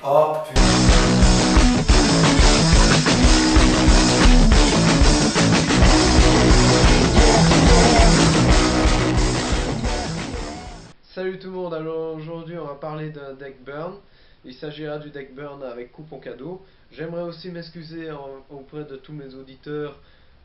Oh putain. Salut tout le monde, alors aujourd'hui on va parler d'un deck burn. Il s'agira du deck burn avec coupon cadeau. J'aimerais aussi m'excuser auprès de tous mes auditeurs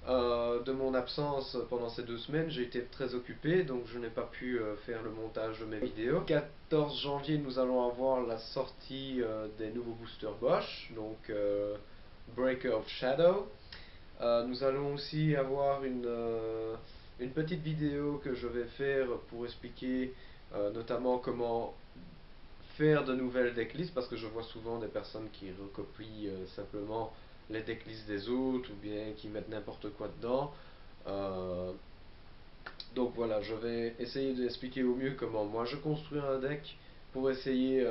de mon absence pendant ces 2 semaines. J'ai été très occupé donc je n'ai pas pu faire le montage de mes vidéos. Le 14 janvier nous allons avoir la sortie des nouveaux boosters Bosch, donc Breaker of Shadow. Nous allons aussi avoir une petite vidéo que je vais faire pour expliquer notamment comment faire de nouvelles decklists, parce que je vois souvent des personnes qui recopient simplement les decklists des autres ou bien qui mettent n'importe quoi dedans. Donc voilà, je vais essayer d'expliquer au mieux comment moi je construis un deck pour essayer,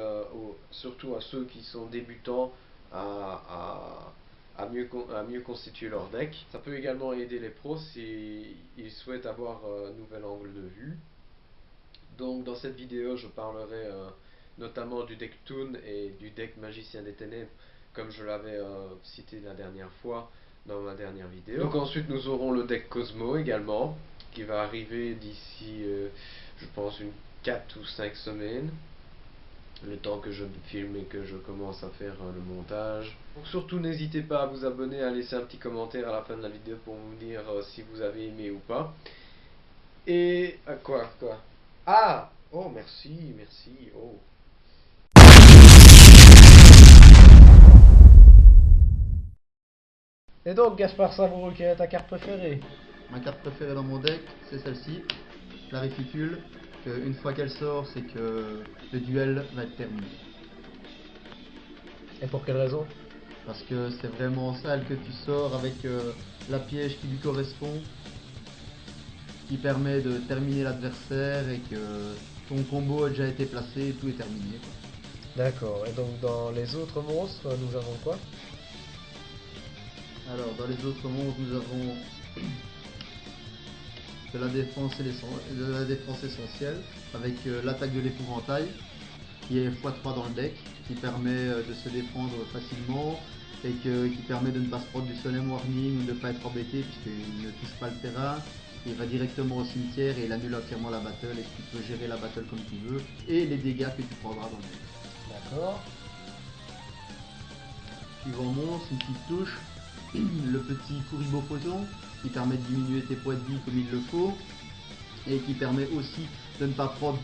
surtout à ceux qui sont débutants, à mieux constituer leur deck. Ça peut également aider les pros s'ils souhaitent avoir un nouvel angle de vue. Donc dans cette vidéo, je parlerai notamment du deck Toon et du deck Magicien des Ténèbres, comme je l'avais cité la dernière fois dans ma dernière vidéo. Donc ensuite nous aurons le deck Cosmo également, qui va arriver d'ici, je pense, une 4 ou 5 semaines. Le temps que je filme et que je commence à faire le montage. Donc surtout n'hésitez pas à vous abonner, à laisser un petit commentaire à la fin de la vidéo pour me dire si vous avez aimé ou pas. Et quoi Ah, oh merci, oh. Et donc Gaspard Savoureux, quelle est ta carte préférée? Ma carte préférée dans mon deck, c'est celle-ci, la réticule. Une fois qu'elle sort, c'est que le duel va être terminé. Et pour quelle raison? Parce que c'est vraiment celle que tu sors avec la piège qui lui correspond, qui permet de terminer l'adversaire et que ton combo a déjà été placé et tout est terminé. D'accord, et donc dans les autres monstres, nous avons quoi? Alors, dans les autres monstres, nous avons de la défense essentielle avec l'attaque de l'épouvantail qui est x3 dans le deck, qui permet de se défendre facilement et qui permet de ne pas se prendre du solemn warning ou de ne pas être embêté puisqu'il ne touche pas le terrain. Il va directement au cimetière et il annule entièrement la battle et tu peux gérer la battle comme tu veux et les dégâts que tu prendras dans le deck. D'accord. Suivant monstre, une petite touche, le petit Kuribo Photon qui permet de diminuer tes points de vie comme il le faut et qui permet aussi de ne pas prendre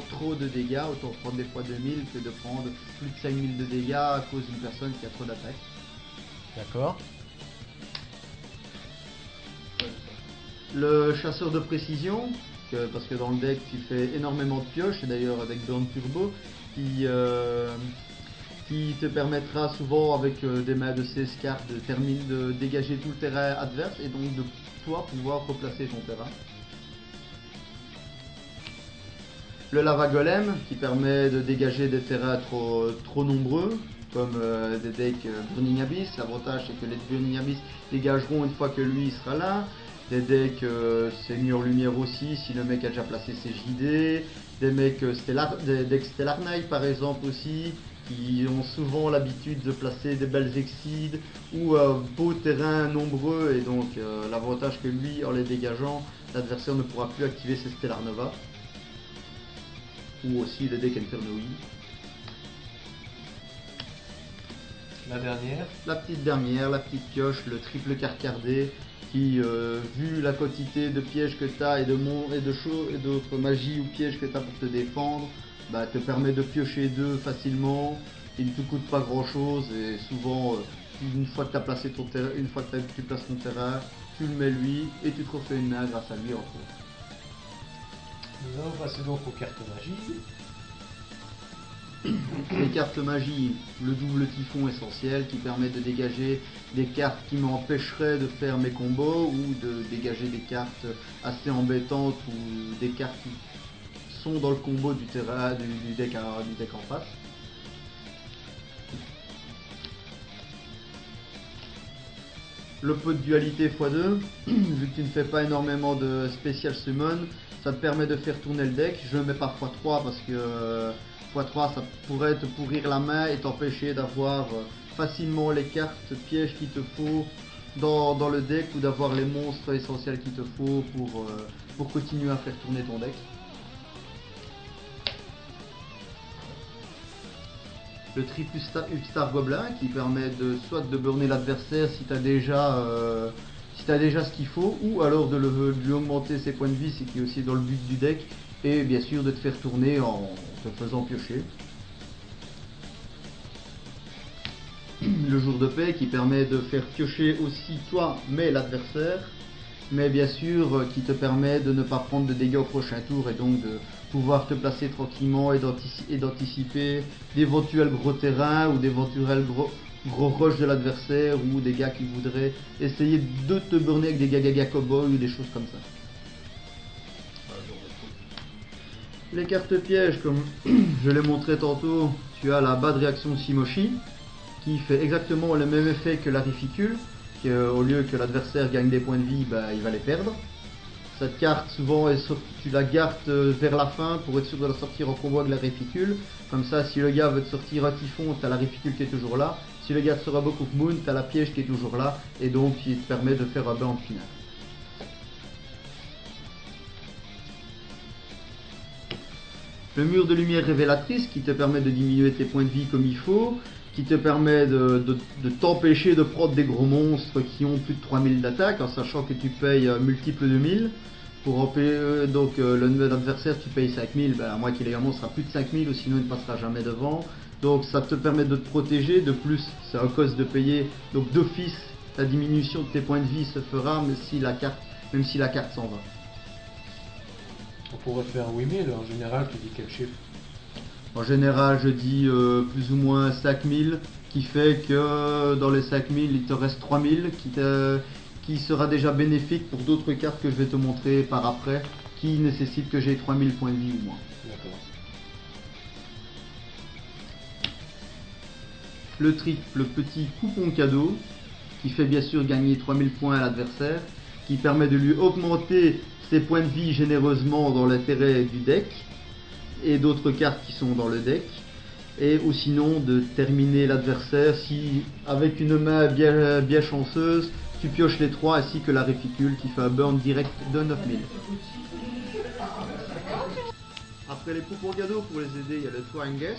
trop de dégâts, autant prendre des fois 2000 que de prendre plus de 5000 de dégâts à cause d'une personne qui a trop d'attaque. D'accord. Le chasseur de précision, parce que dans le deck tu fais énormément de pioches, et d'ailleurs avec Burn Turbo, qui te permettra souvent avec des mains de 16 cartes de dégager tout le terrain adverse et donc de toi pouvoir replacer ton terrain. Le Lava Golem qui permet de dégager des terrains trop nombreux, comme des decks Burning Abyss. L'avantage c'est que les Burning Abyss dégageront une fois que lui sera là. Des decks Seigneur Lumière aussi, si le mec a déjà placé ses JD. Des decks Stellar Knight par exemple aussi, qui ont souvent l'habitude de placer des belles Exceed ou beaux terrains nombreux. Et donc l'avantage que lui, en les dégageant, l'adversaire ne pourra plus activer ses Stellar Nova. Ou aussi le deck Infernoï. La dernière. La petite dernière, la petite pioche, le triple carcardé qui, vu la quantité de pièges que tu as et d'autres magies ou pièges que tu as pour te défendre, bah, te permet de piocher 2 facilement. Il ne te coûte pas grand chose et souvent, une fois que tu as placé ton terrain, une fois que tu places ton terrain, tu le mets lui et tu te refais une main grâce à lui entre autres. Nous allons passer donc aux cartes magie. Les cartes magie, le double typhon essentiel qui permet de dégager des cartes qui m'empêcheraient de faire mes combos ou de dégager des cartes assez embêtantes ou des cartes qui sont dans le combo du terrain du deck en face. Le pot de dualité x2, vu que tu ne fais pas énormément de spécial summon, ça te permet de faire tourner le deck. Je le mets par x3 parce que x3, ça pourrait te pourrir la main et t'empêcher d'avoir facilement les cartes pièges qu'il te faut dans le deck, ou d'avoir les monstres essentiels qu'il te faut pour continuer à faire tourner ton deck. Le Upstart Goblin qui permet soit de burner l'adversaire si tu as déjà ce qu'il faut, ou alors de lui augmenter ses points de vie, ce qui est aussi dans le but du deck, et bien sûr de te faire tourner en te faisant piocher. Le Jour de paix qui permet de faire piocher aussi toi mais l'adversaire, mais bien sûr qui te permet de ne pas prendre de dégâts au prochain tour, et donc de pouvoir te placer tranquillement et d'anticiper d'éventuels gros terrains ou d'éventuels gros rush de l'adversaire, ou des gars qui voudraient essayer de te burner avec des gaga cowboy ou des choses comme ça. Les cartes pièges, comme je l'ai montré tantôt, tu as la bas de réaction de Shimoshi qui fait exactement le même effet que la réficule, au lieu que l'adversaire gagne des points de vie, il va les perdre. Cette carte, souvent, tu la gardes vers la fin pour être sûr de la sortir en combo avec la réficule. Comme ça, si le gars veut te sortir un typhon, tu as la réficule qui est toujours là. Si le gars te sort un Book of Moon, tu as la piège qui est toujours là. Et donc, il te permet de faire un burn final. Le mur de lumière révélatrice qui te permet de diminuer tes points de vie comme il faut, qui te permet de t'empêcher de prendre des gros monstres qui ont plus de 3000 d'attaque, en sachant que tu payes multiple de 1000. Pour empêcher donc l'adversaire, tu payes 5000, à moins qu'il ait un monstre à plus de 5000, ou sinon il ne passera jamais devant. Donc ça te permet de te protéger. De plus, c'est un cost de payer. Donc d'office, la diminution de tes points de vie se fera, même si la carte s'en va. On pourrait faire 8000, en général, tu dis quel chiffre? En général, je dis plus ou moins 5000, qui fait que dans les 5000, il te reste 3000, qui sera déjà bénéfique pour d'autres cartes que je vais te montrer par après, qui nécessitent que j'ai 3000 points de vie ou moins. D'accord. Le petit coupon cadeau, qui fait bien sûr gagner 3000 points à l'adversaire, qui permet de lui augmenter ses points de vie généreusement dans l'intérêt du deck, et d'autres cartes qui sont dans le deck, ou sinon de terminer l'adversaire si avec une main bien chanceuse tu pioches les 3 ainsi que la réficule qui fait un burn direct de 9000. Après les coupons cadeaux pour les aider, il y a le Twangus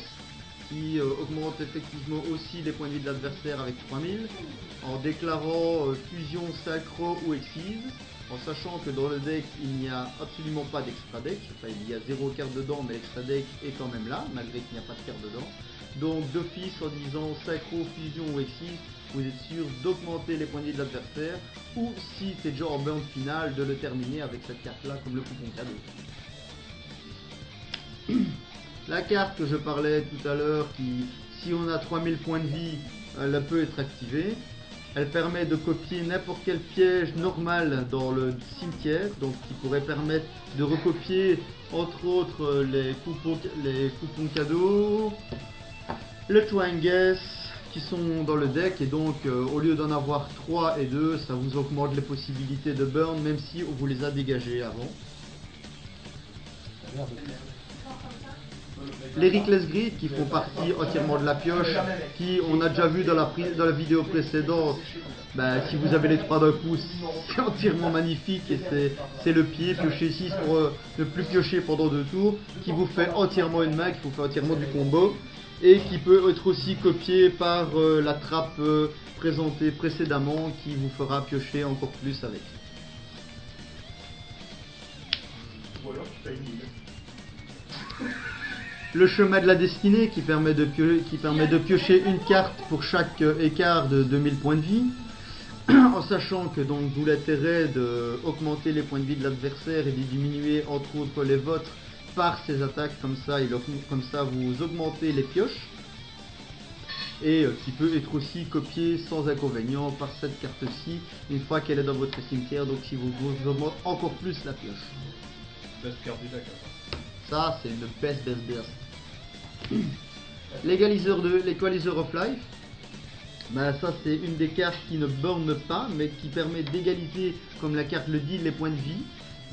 qui augmente effectivement aussi les points de vie de l'adversaire avec 3000 en déclarant fusion, synchro ou excise, en sachant que dans le deck il n'y a absolument pas d'extra deck, enfin il y a 0 carte dedans, mais l'extra deck est quand même là malgré qu'il n'y a pas de carte dedans. Donc d'office, en disant synchro, fusion ou excise, vous êtes sûr d'augmenter les points de vie de l'adversaire, ou si c'est déjà en burn final, de le terminer avec cette carte là comme le coupon cadeau. La carte que je parlais tout à l'heure, qui si on a 3000 points de vie, elle peut être activée. Elle permet de copier n'importe quel piège normal dans le cimetière, donc qui pourrait permettre de recopier entre autres les coupons cadeaux, le Twangus qui sont dans le deck, et donc au lieu d'en avoir 3 et 2, ça vous augmente les possibilités de burn même si on vous les a dégagés avant. Les Reckless Greed qui font partie entièrement de la pioche, qui on a déjà vu dans la vidéo précédente. Si vous avez les 3 d'un coup, c'est entièrement magnifique, et c'est le pied, piocher 6 pour ne plus piocher pendant 2 tours, qui vous fait entièrement une main, qui vous fait entièrement du combo, et qui peut être aussi copié par la trappe présentée précédemment, qui vous fera piocher encore plus avec. Le chemin de la destinée qui permet de piocher une carte pour chaque écart de 2000 points de vie, en sachant que donc d'où l'intérêt d'augmenter les points de vie de l'adversaire et de diminuer entre autres les vôtres par ses attaques, comme ça vous augmentez les pioches, et qui peut être aussi copié sans inconvénient par cette carte-ci une fois qu'elle est dans votre cimetière, donc si vous augmente encore plus la pioche. Best carte du deck. Ça c'est le best. L'égaliseur of life, ça c'est une des cartes qui ne burn pas mais qui permet d'égaliser, comme la carte le dit, les points de vie.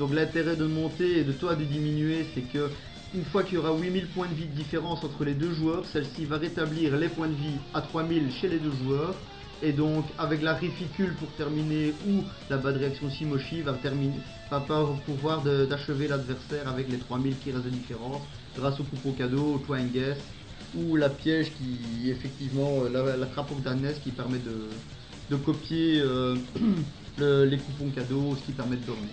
Donc l'intérêt de monter et de toi de diminuer, c'est que une fois qu'il y aura 8000 points de vie de différence entre les deux joueurs, celle-ci va rétablir les points de vie à 3000 chez les deux joueurs. Et donc avec la réficule pour terminer ou la bas de réaction Shimoshi va pouvoir d'achever l'adversaire avec les 3000 qui restent de différence grâce au coupon cadeau, au Twine Guess ou la piège qui effectivement la trappe of Darkness qui permet de copier les coupons cadeaux, ce qui permet de dormir.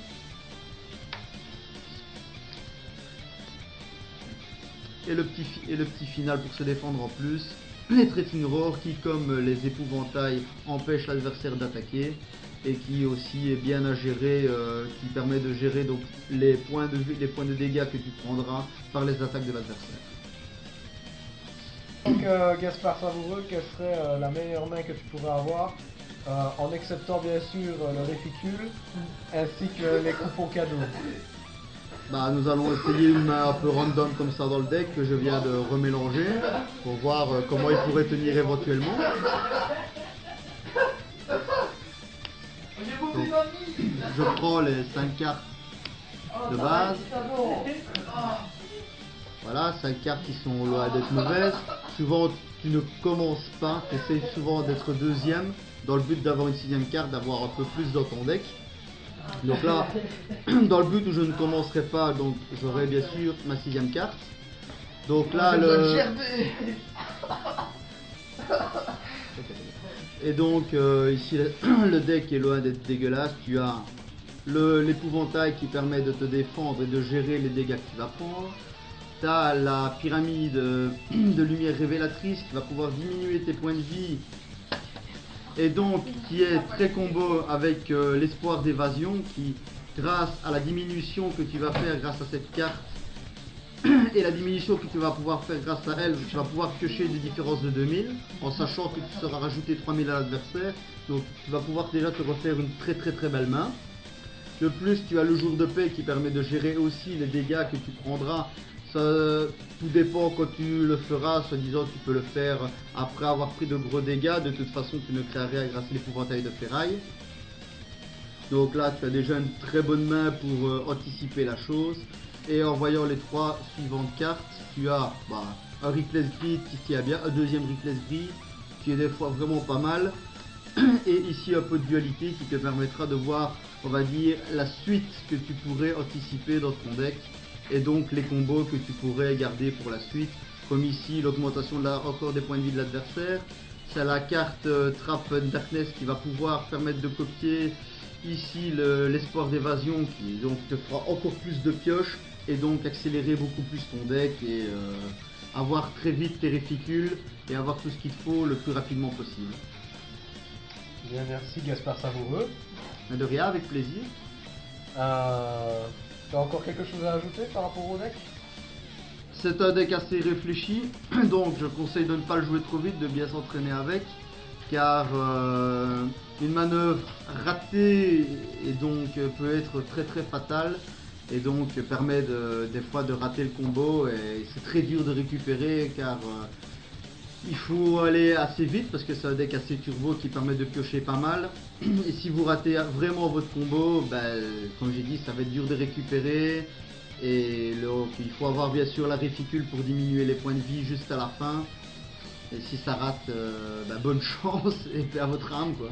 Et le petit final pour se défendre en plus, les Threatening Roar qui, comme les épouvantails, empêchent l'adversaire d'attaquer et qui aussi est bien à gérer, qui permet de gérer donc les points de dégâts que tu prendras par les attaques de l'adversaire. Donc Gaspard Savoureux, quelle serait la meilleure main que tu pourrais avoir en acceptant bien sûr le réficule ainsi que les coupons cadeaux? Bah, nous allons essayer une main un peu random comme ça dans le deck que je viens de remélanger pour voir comment il pourrait tenir éventuellement. Donc, je prends les 5 cartes de base. Voilà, 5 cartes qui sont loin d'être mauvaises. Souvent tu ne commences pas, tu essaies souvent d'être deuxième dans le but d'avoir une 6ème carte, d'avoir un peu plus dans ton deck. Donc là, dans le but où je ne commencerai pas, donc j'aurai bien sûr ma 6ème carte. Donc là, et donc ici le deck est loin d'être dégueulasse. Tu as l'épouvantail qui permet de te défendre et de gérer les dégâts que tu vas prendre. Tu as la pyramide de lumière révélatrice qui va pouvoir diminuer tes points de vie. Et donc qui est très combo avec l'espoir d'évasion qui, grâce à la diminution que tu vas faire grâce à cette carte et la diminution que tu vas pouvoir faire grâce à elle, tu vas pouvoir piocher des différences de 2000 en sachant que tu seras rajouté 3000 à l'adversaire. Donc tu vas pouvoir déjà te refaire une très belle main. De plus, tu as le jour de paix qui permet de gérer aussi les dégâts que tu prendras. Ça, tout dépend quand tu le feras, soi-disant tu peux le faire après avoir pris de gros dégâts. De toute façon tu ne crées rien grâce à l'épouvantail de ferraille. Donc là tu as déjà une très bonne main pour anticiper la chose. Et en voyant les 3 suivantes cartes, tu as un Reckless Greed qui tient bien, un deuxième Reckless Greed qui est des fois vraiment pas mal. Et ici un peu de dualité qui te permettra de voir, on va dire, la suite que tu pourrais anticiper dans ton deck. Et donc les combos que tu pourrais garder pour la suite, comme ici l'augmentation encore des points de vie de l'adversaire. C'est la carte Trap Darkness qui va pouvoir permettre de copier ici l'espoir d'évasion qui donc te fera encore plus de pioches et donc accélérer beaucoup plus ton deck et avoir très vite tes réficules et avoir tout ce qu'il te faut le plus rapidement possible. Bien, merci Gaspard Savoureux. Mais de rien, avec plaisir. T'as encore quelque chose à ajouter par rapport au deck? C'est un deck assez réfléchi, donc je conseille de ne pas le jouer trop vite, de bien s'entraîner avec, car une manœuvre ratée et donc peut être très fatale, et donc permet des fois de rater le combo, et c'est très dur de récupérer car il faut aller assez vite parce que c'est un deck assez turbo qui permet de piocher pas mal. Et si vous ratez vraiment votre combo, comme j'ai dit, ça va être dur de récupérer. Et donc, il faut avoir bien sûr la réficule pour diminuer les points de vie juste à la fin. Et si ça rate, bonne chance et paix à votre âme quoi.